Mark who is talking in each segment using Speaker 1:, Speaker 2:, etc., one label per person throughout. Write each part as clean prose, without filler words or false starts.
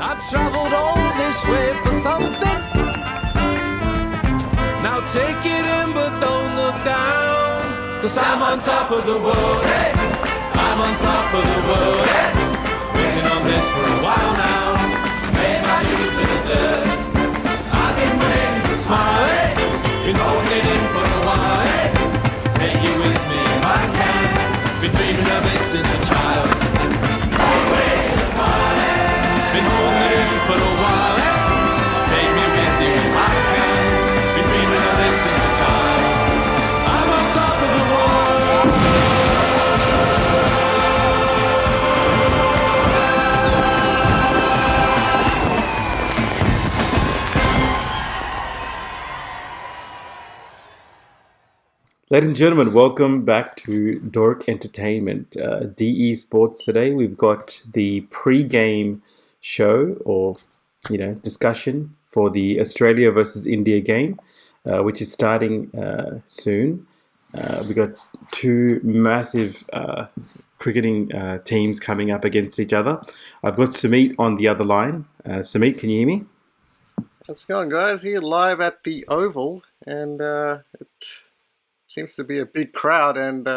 Speaker 1: I've travelled all this way for something. Now take it in but don't look down. 'Cause I'm on top of the world, hey. I'm on top of the world, hey. Waiting on this for a while now. Made my dreams to the dirt. I've been waiting to smile, hey. Been holding it in for a while, hey. Take you with me if I can. Been dreaming of it since a child. Always smiling. Been holding it in for a while, hey. Take me with you if I can. Been dreaming of it since a child. I'm on top of the world.
Speaker 2: Ladies and gentlemen, welcome back to Dork Entertainment, DE Sports. Today we've got the pre-game show or discussion for the Australia versus India game, which is starting soon. We've got two massive cricketing teams coming up against each other. I've got Sumit on the other line. Sumit, can you hear me?
Speaker 3: How's it going, guys? Here live at the Oval, and it seems to be a big crowd, and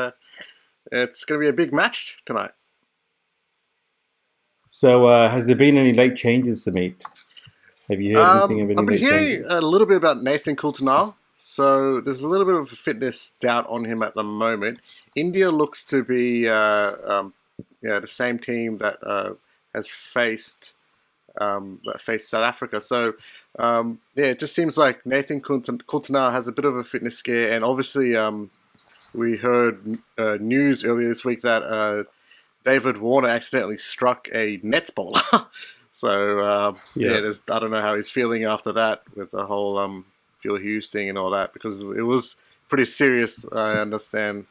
Speaker 3: it's going to be a big match tonight.
Speaker 2: So, has there been any late changes, Sumit? Have you heard anything of any
Speaker 3: I've been
Speaker 2: late
Speaker 3: hearing
Speaker 2: changes?
Speaker 3: a little bit about Nathan Coulter. So there's a little bit of a fitness doubt on him at the moment. India looks to be the same team that has faced South Africa. So it just seems like Nathan Coulter has a bit of a fitness scare, and obviously we heard news earlier this week that David Warner accidentally struck a Nets bowler. So I don't know how he's feeling after that with the whole Phil Hughes thing and all that, because it was pretty serious, I understand,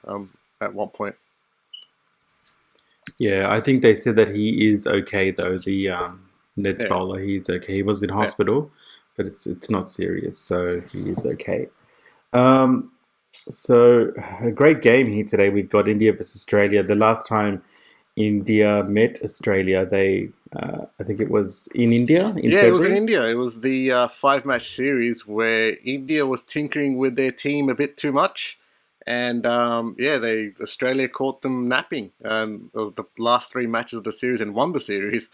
Speaker 3: at one point.
Speaker 2: Yeah, I think they said that he is okay though. The Nets bowler, he's okay. He was in hospital, but it's not serious, so he is okay. So a great game here today. We've got India versus Australia. The last time India met Australia, I think it was in India in February.
Speaker 3: It was in India. It was the 5-match series where India was tinkering with their team a bit too much, and Australia caught them napping. And it was the last 3 matches of the series and won the series.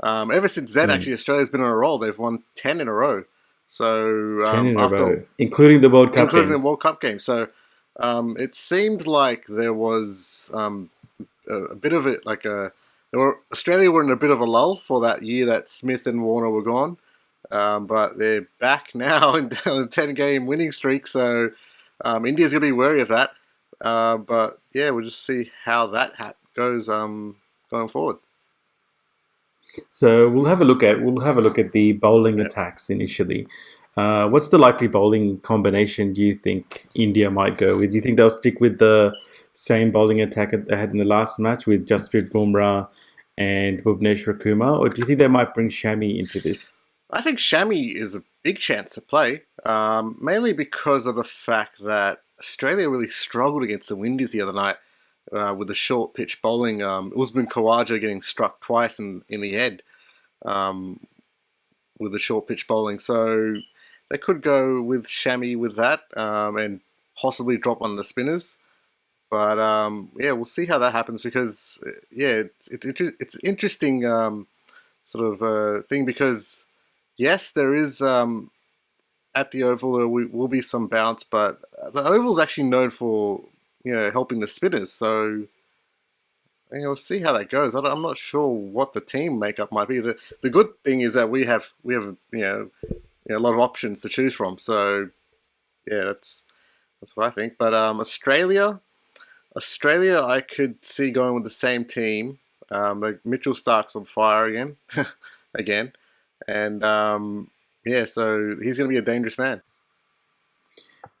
Speaker 3: Ever since then, actually, Australia's been on a roll. They've won 10 in a row. So
Speaker 2: 10 in a row, including the World Cup games.
Speaker 3: The World Cup game. So it seemed like there was a bit of it, Australia were in a bit of a lull for that year that Smith and Warner were gone, but they're back now in a 10-game winning streak. So India's gonna be wary of that. But yeah, we'll just see how that goes going forward.
Speaker 2: So we'll have a look at the bowling attacks initially. What's the likely bowling combination do you think India might go with? Do you think they'll stick with the same bowling attack they had in the last match with Jasprit Bumrah and Bhuvneshwar Kumar, or do you think they might bring Shami into this?
Speaker 3: I think Shami is a big chance to play, mainly because of the fact that Australia really struggled against the Windies the other night with the short pitch bowling. Usman Khawaja getting struck twice in the head with the short pitch bowling. So they could go with Shami with that and possibly drop on the spinners. But we'll see how that happens, because it's interesting sort of thing, because yes, there is at the Oval there will be some bounce, but the Oval's actually known for helping the spinners. So we'll see how that goes. I'm not sure what the team makeup might be. The good thing is that we have a lot of options to choose from. So yeah, that's what I think. But Australia, I could see going with the same team. Like Mitchell Stark's on fire again, and so he's going to be a dangerous man.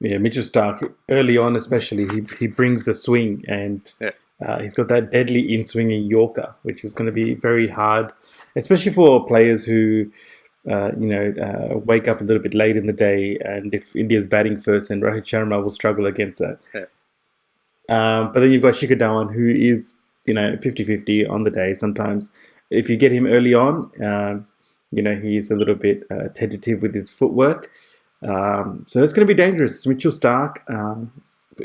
Speaker 2: Yeah, Mitchell Stark early on, especially he brings the swing, and he's got that deadly in-swinging Yorker, which is going to be very hard, especially for players who wake up a little bit late in the day, and if India's batting first, then Rohit Sharma will struggle against that.
Speaker 3: Yeah.
Speaker 2: But then you've got Shikhar Dhawan, who is 50-50 on the day. Sometimes if you get him early on, he's a little bit tentative with his footwork. So that's going to be dangerous. Mitchell Stark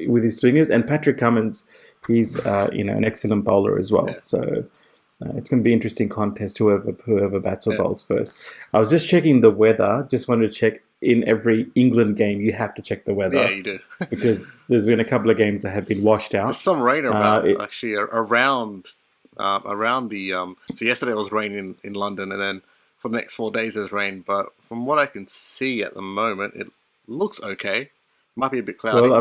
Speaker 2: with his swingers, and Patrick Cummins, he's an excellent bowler as well.
Speaker 3: Yeah.
Speaker 2: So it's going to be an interesting contest. Whoever bats or bowls first. I was just checking the weather. Just wanted to check. In every England game, you have to check the weather.
Speaker 3: Yeah, you do.
Speaker 2: Because there's been a couple of games that have been washed out.
Speaker 3: There's some rain actually around the. So yesterday it was raining in London, and then for the next 4 days there's rain. But from what I can see at the moment, it looks okay. Might be a bit cloudy.
Speaker 2: Well,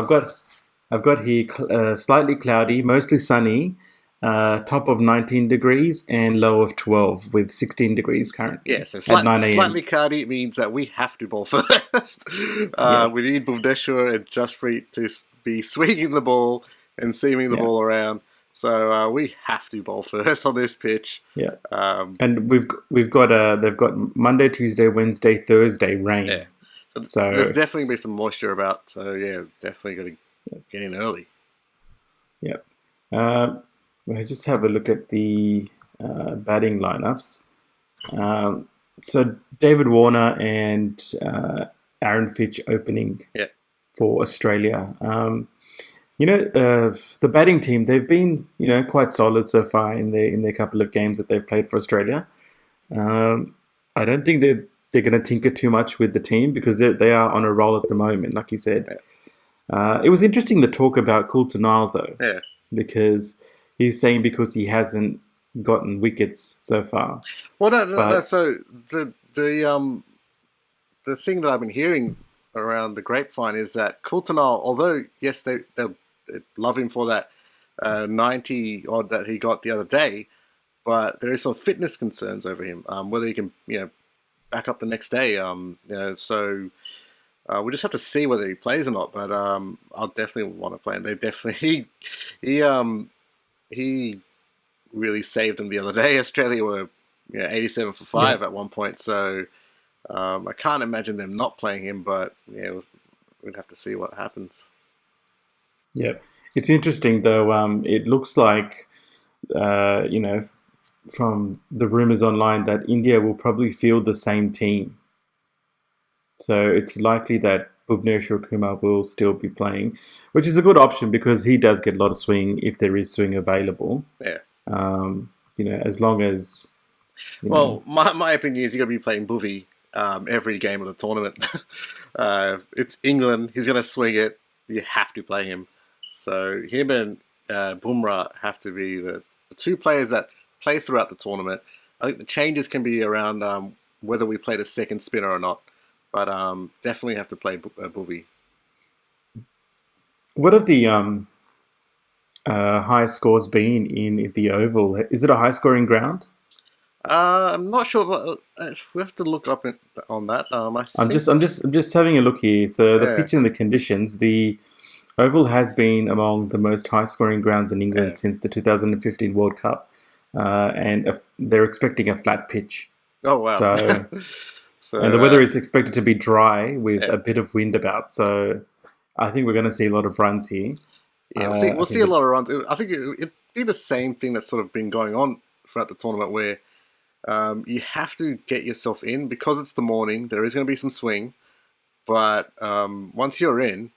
Speaker 2: I've got here slightly cloudy, mostly sunny. Top of 19 degrees and low of 12 with 16 degrees currently.
Speaker 3: Yeah, so
Speaker 2: at 9 a.m.
Speaker 3: slightly cloudy means that we have to bowl first.
Speaker 2: Yes.
Speaker 3: We need Bhuvneshwar and Jasprit to be swinging the ball and seaming the ball around. So we have to bowl first on this pitch.
Speaker 2: Yeah, and they've got Monday, Tuesday, Wednesday, Thursday rain.
Speaker 3: Yeah, so there's definitely be some moisture about. So yeah, definitely got to get in early.
Speaker 2: Yep. We'll just have a look at the batting lineups. So David Warner and Aaron Fitch opening for Australia. The batting team, they've been quite solid so far in their couple of games that they've played for Australia. I don't think they're going to tinker too much with the team because they are on a roll at the moment, like you said. It was interesting the talk about Coulter-Nile though, because he's saying because he hasn't gotten wickets so far.
Speaker 3: Well, no. So the thing that I've been hearing around the grapevine is that Coulter-Nile, although yes, they love him for that 90 odd that he got the other day, but there is some fitness concerns over him. Whether he can back up the next day. So we just have to see whether he plays or not. But I'll definitely want to play him. They definitely he really saved them the other day. Australia were 87 for 5 at one point, so I can't imagine them not playing him, but we'd have to see what happens.
Speaker 2: Yeah, it's interesting though. It looks like, from the rumours online that India will probably field the same team. So it's likely that Bhuvneshwar Kumar will still be playing, which is a good option because he does get a lot of swing if there is swing available.
Speaker 3: Yeah.
Speaker 2: As long as...
Speaker 3: My opinion is you're going to be playing Bhuvi every game of the tournament. It's England. He's going to swing it. You have to play him. So him and Bumrah have to be the two players that play throughout the tournament. I think the changes can be around whether we play the second spinner or not. But definitely have to play Bhuvi.
Speaker 2: What have the high scores been in the Oval? Is it a high-scoring ground?
Speaker 3: I'm not sure, but we have to look up on that.
Speaker 2: I'm just having a look here. So the pitch and the conditions, the Oval has been among the most high-scoring grounds in England since the 2015 World Cup, and they're expecting a flat pitch.
Speaker 3: Oh wow!
Speaker 2: So and the weather is expected to be dry with a bit of wind about. So I think we're going to see a lot of runs here.
Speaker 3: Yeah, we'll see a lot of runs. I think it'd be the same thing that's sort of been going on throughout the tournament, where you have to get yourself in because it's the morning. There is going to be some swing, but once you're in,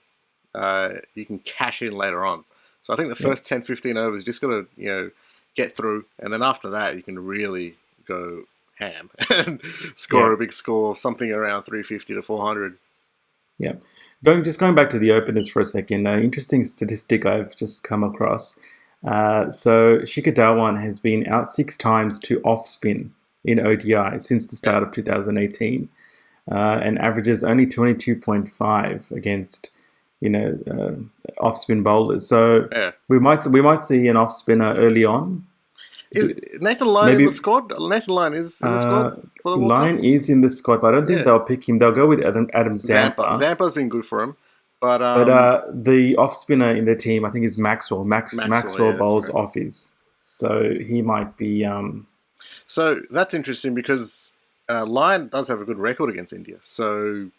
Speaker 3: you can cash in later on. So I think the first 10, 15 overs just got to get through, and then after that you can really go ham and score a big score, something around 350 to 400.
Speaker 2: Yeah. Going back to the openers for a second, an interesting statistic I've just come across. So Shikhar Dhawan has been out 6 times to off spin in ODI since the start of 2018, and averages only 22.5 against off spin bowlers. So we might see an off spinner early on.
Speaker 3: Is Nathan Lyon in the squad? Nathan Lyon is in the squad for the World Cup?
Speaker 2: Lyon is in the squad, but I don't think they'll pick him. They'll go with Adam Zampa.
Speaker 3: Zampa's been good for him. But
Speaker 2: the off spinner in their team, I think, is Maxwell. Maxwell bowls offies. So he might be...
Speaker 3: So that's interesting because Lyon does have a good record against India. So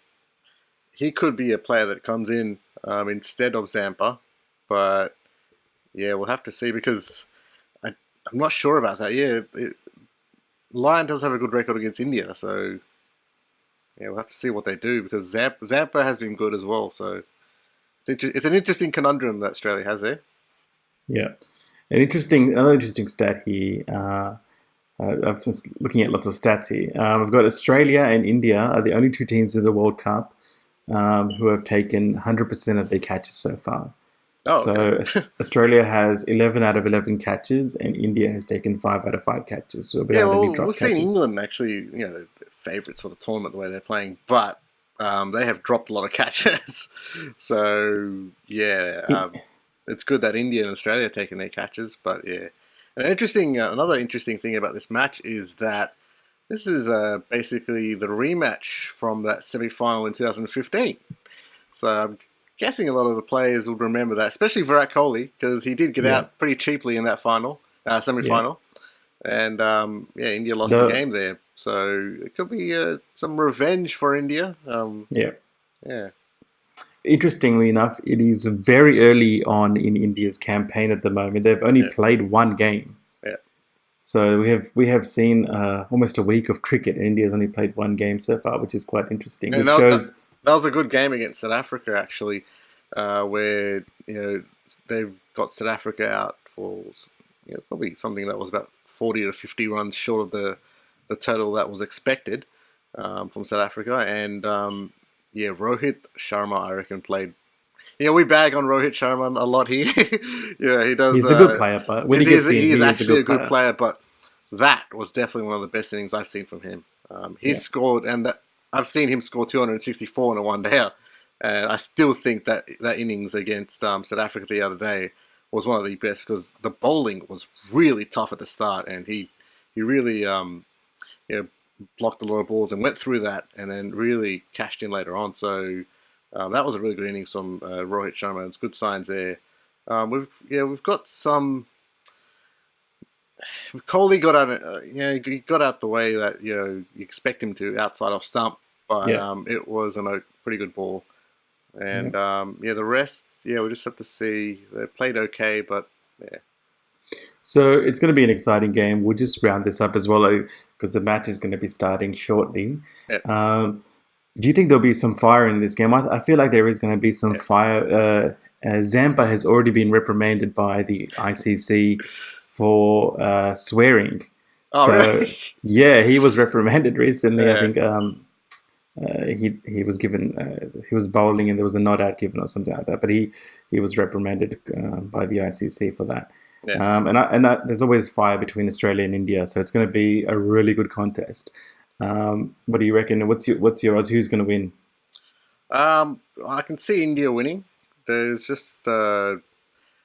Speaker 3: he could be a player that comes in instead of Zampa. But yeah, we'll have to see because... I'm not sure about that. Yeah, Lion does have a good record against India, so yeah, we'll have to see what they do because Zampa has been good as well. So it's an interesting conundrum that Australia has there.
Speaker 2: Yeah. Another interesting stat here. I've been looking at lots of stats here. We've got Australia and India are the only two teams in the World Cup who have taken 100% of their catches so far.
Speaker 3: Oh,
Speaker 2: So
Speaker 3: okay.
Speaker 2: Australia has 11 out of 11 catches, and India has taken 5 out of 5 catches, so
Speaker 3: Yeah,
Speaker 2: without any
Speaker 3: well,
Speaker 2: drop
Speaker 3: we've seen
Speaker 2: catches.
Speaker 3: England actually, they're favourites for the tournament the way they're playing, but they have dropped a lot of catches. So yeah, it's good that India and Australia are taking their catches, but yeah. Another interesting thing about this match is that this is basically the rematch from that semi-final in 2015. So I'm guessing a lot of the players would remember that, especially Virat Kohli, because he did get
Speaker 2: Yeah,
Speaker 3: out pretty cheaply in that
Speaker 2: yeah.
Speaker 3: semi-final. And yeah, India lost the
Speaker 2: The
Speaker 3: game there. So it could be some revenge for India.
Speaker 2: yeah.
Speaker 3: Yeah.
Speaker 2: Interestingly enough, it is very early on in India's campaign at the moment. They've only
Speaker 3: Yeah.
Speaker 2: played one game.
Speaker 3: Yeah.
Speaker 2: So we have seen almost a week of cricket, and India's only played one game so far, which is quite interesting.
Speaker 3: And
Speaker 2: Which shows,
Speaker 3: that was a good game against South Africa, actually, where they've got South Africa out for probably something that was about 40 to 50 runs short of the total that was expected from South Africa. And yeah, Rohit Sharma, I reckon, played. Yeah, we bag on Rohit Sharma a lot here. Yeah, he does.
Speaker 2: he's a good player, but when he gets in,
Speaker 3: He is
Speaker 2: he is a
Speaker 3: actually a
Speaker 2: good
Speaker 3: good
Speaker 2: player.
Speaker 3: player, but that was definitely one of the best innings I've seen from him. He
Speaker 2: Yeah.
Speaker 3: scored, and I've seen him score 264 in a one day, and I still think that innings against South Africa the other day was one of the best because the bowling was really tough at the start, and he really blocked a lot of balls and went through that, and then really cashed in later on. So that was a really good innings from Rohit Sharma. It's good signs there. We've got some. Kohli got out, he got out the way that you expect him to outside off stump, but
Speaker 2: Yeah.
Speaker 3: it was a pretty good ball, and
Speaker 2: Yeah.
Speaker 3: the rest, we just have to see. They played okay, but yeah,
Speaker 2: So it's going to be an exciting game. We'll just round this up as well because the match is going to be starting shortly.
Speaker 3: yeah,
Speaker 2: Do you think there'll be some fire in this game? I feel like there is going to be some
Speaker 3: yeah.
Speaker 2: fire. Zampa has already been reprimanded by the ICC for swearing.
Speaker 3: Oh,
Speaker 2: So
Speaker 3: really?
Speaker 2: yeah, he was reprimanded recently. I
Speaker 3: Yeah,
Speaker 2: think he was given he was bowling and there was a not out given or something like that. But he was reprimanded by the ICC for that.
Speaker 3: yeah.
Speaker 2: There's always fire between Australia and India, so it's going to be a really good contest. What do you reckon? What's your odds? Who's going to win?
Speaker 3: I can see India winning. There's just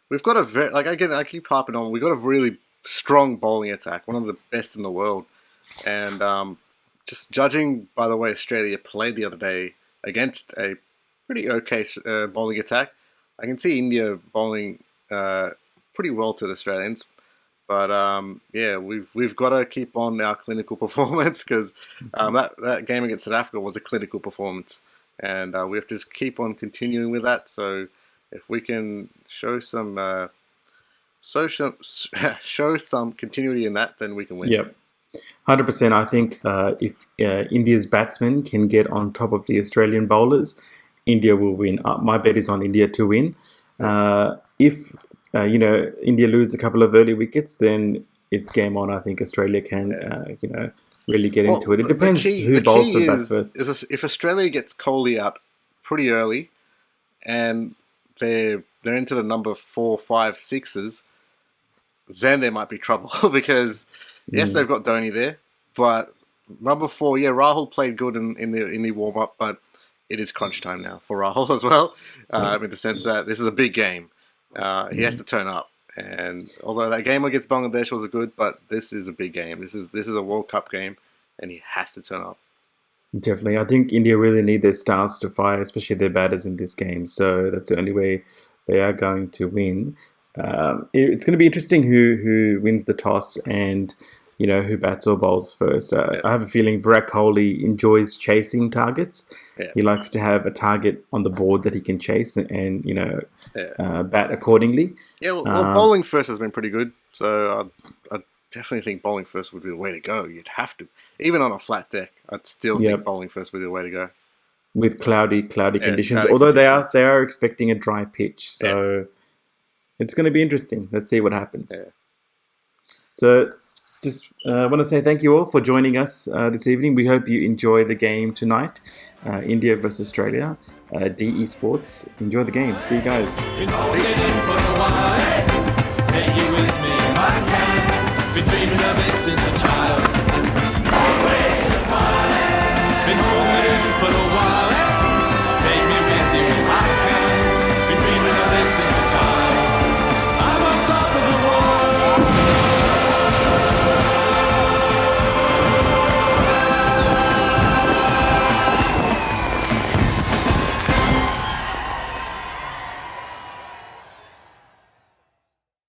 Speaker 3: we've got a I keep harping on. We've got a really strong bowling attack, one of the best in the world, and just judging by the way Australia played the other day against a pretty okay bowling attack, I can see India bowling pretty well to the Australians. But yeah, we've got to keep on our clinical performance because that game against South Africa was a clinical performance, and we have to just keep on continuing with that. So if we can show some show some continuity in that, then we can win.
Speaker 2: Yep. 100%. I think if India's batsmen can get on top of the Australian bowlers, India will win. My bet is on India to win. If India lose a couple of early wickets, then it's game on. I think Australia can really get into it. It depends who bowls for bats first.
Speaker 3: If Australia gets Kohli out pretty early, and they're into the number 4, 5, 6s, then there might be trouble because yes, they've got Dhoni there, but number 4, Rahul played good in the warm up, but it is crunch time now for Rahul as well, in the sense that this is a big game. He has to turn up, and although that game against Bangladesh was good, but this is a big game. This is a World Cup game, and he has to turn up.
Speaker 2: Definitely. I think India really need their stars to fire, especially their batters in this game. So that's the only way they are going to win. It's going to be interesting who wins the toss and who bats or bowls first. I have a feeling Virat Kohli enjoys chasing targets.
Speaker 3: Yeah.
Speaker 2: He likes to have a target on the board that he can chase and bat accordingly.
Speaker 3: Yeah, well, bowling first has been pretty good, so I'd definitely think bowling first would be the way to go. You'd have to. Even on a flat deck, I'd still
Speaker 2: Yep.
Speaker 3: think bowling first would be the way to go.
Speaker 2: With cloudy conditions.
Speaker 3: cloudy
Speaker 2: Although
Speaker 3: conditions.
Speaker 2: they are expecting a dry pitch, so it's going to be interesting. Let's see what happens.
Speaker 3: Yeah.
Speaker 2: So, just want to say thank you all for joining us this evening. We hope you enjoy the game tonight, India versus Australia. DE Sports. Enjoy the game. See you guys.
Speaker 1: You know, we're in for a while. Take you with